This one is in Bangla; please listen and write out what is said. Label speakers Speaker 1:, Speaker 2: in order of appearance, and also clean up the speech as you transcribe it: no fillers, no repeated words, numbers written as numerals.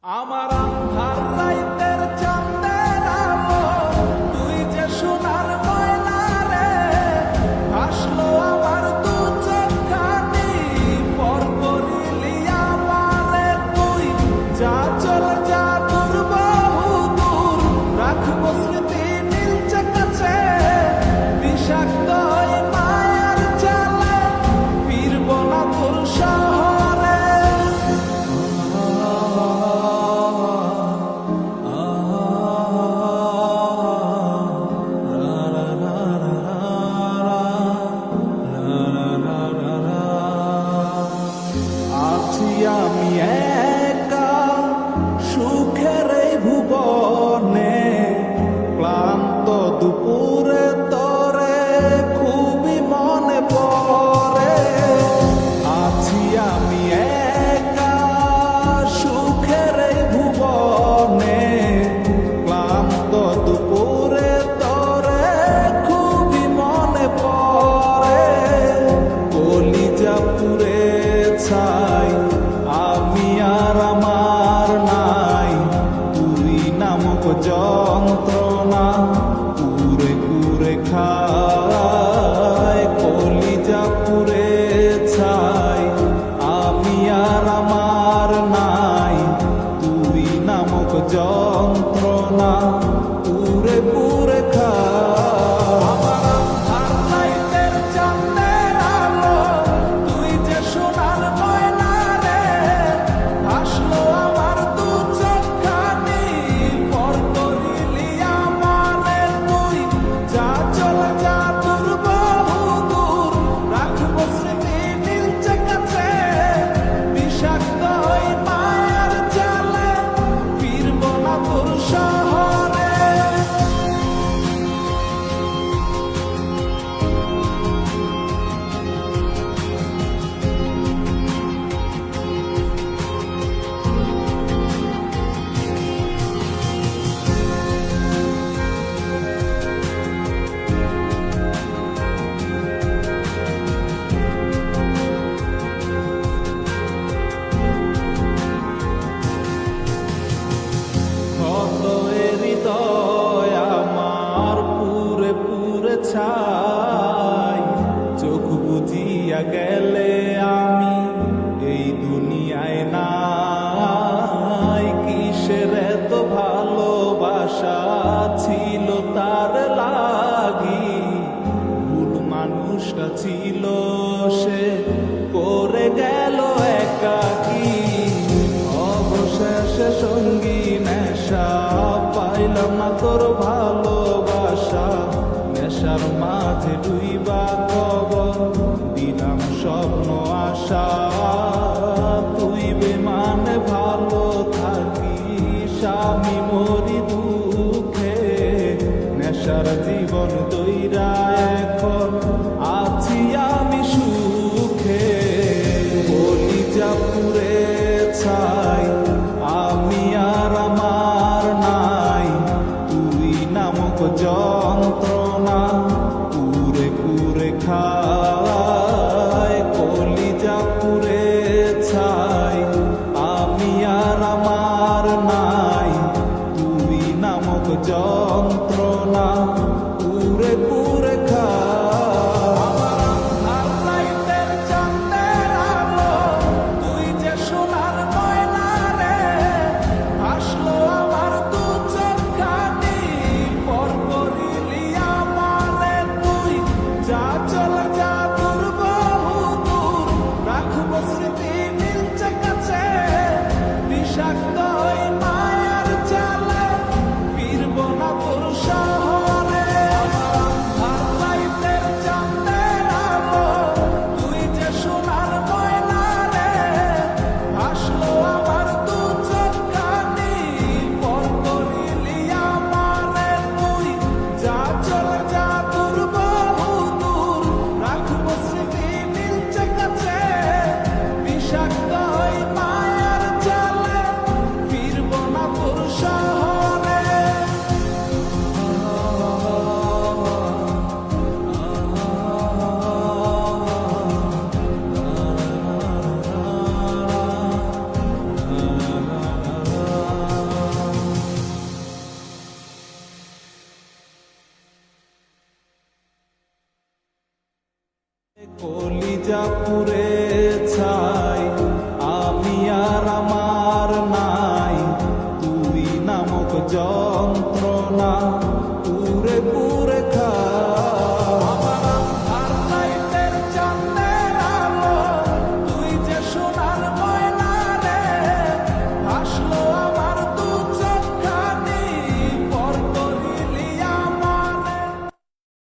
Speaker 1: আমার আন্ধার রাইতের চাঁদের আলো, তুই যে সোনার ময়না রে, ভাসলো আমার দু চোখখানি, পর করিলি আমারে তুই। যা চলে যা দূর বহু দূর, রাখবো স্মৃতি নীলচে কাছে, বিষাক্ত ওই মায়ার জালে, ফিরব না তোর শহরে। আছি আমি একা সুখের এই ভুবনে, ক্লান্ত দুপুরে তরে খুবই মনে পড়ে। আছি আমি একা সুখের এই ভুবনে, ক্লান্ত দুপুরে তরে খুবই মনে পড়ে। কলিজা পুড়ে ছাই, আমি আর আমার নাই, তুই নামক যন্ত্রণা কুরে কুরে খায়। কলিজা পুড়ে ছাই, আমি আর আমার নাই, তুই নামক যন্ত্রণা কুরে কুরে খায়। আমার আন্ধার রাইতের চাঁদের আলো, তুই যে সোনার ময়না রে, ভাসলো আমার দু চোখখানি, পর করিলি আমারে তুই। যা চলে যা দূর বহু দূর, রাখবো স্মৃতি নীলচে কাছে, বিষাক্ত ওই মায়ার জালে, ফিরব না তোর শহরে। কত এ হৃদয় আমার পুরে পুরে ছাই, চোখ বুজিয়া গেলে আমি এই দুনিয়ায় নাই। কিসের এত ভালোবাসা ছিল তার লাগি, ভুল মানুষটা ছিল সে, করে গেল একাকী। অবশেষে সঙ্গী নেশা, পাইলাম না তোর ভালোবাসা, নেশার মাঝে ডুইবা কবর দিলাম স্বপ্ন আশা। তুই বেমানে ভালো থাকিস, আমি মরি দুঃখে, নেশার জীবন দইরা এখন আছি আমি সুখে। কলিজা পুড়ে ছাই, আমি আর আমার নাই, তুই নামক যন্ত্রণা কুরে কুরে খায়। কলিজা পুড়ে ছাই, আমি আর আমার নাই, তুই নামক যন্ত্রণা কুরে কুরে খায়। আমার আন্ধার রাইতের চাঁদের আলো, তুই যে সোনার ময়না রে, ভাসলো আমার দু চোখখানি, পর করিলি আমারে তুই। যা চলে যা দূর বহু দূর, রাখবো স্মৃতি নীলচে কাছে, বিষাক্ত ওই মায়ার জালে, ফিরব না তোর শহরে। আমার আন্ধার রাইতের চাঁদের আলো, তুই যে সোনার ময়না রে, ভাসলো আমার দু চোখখানি, পর করিলি আমারে তুই। যা চলে যা দূর বহু দূর, রাখবো স্মৃতি নীলচে কাছে, বিষাক্ত ওই মায়ার জালে, কলিজা পুরে ছাই, আমি আর আমার নাই, তুই নামক যন্ত্রণা।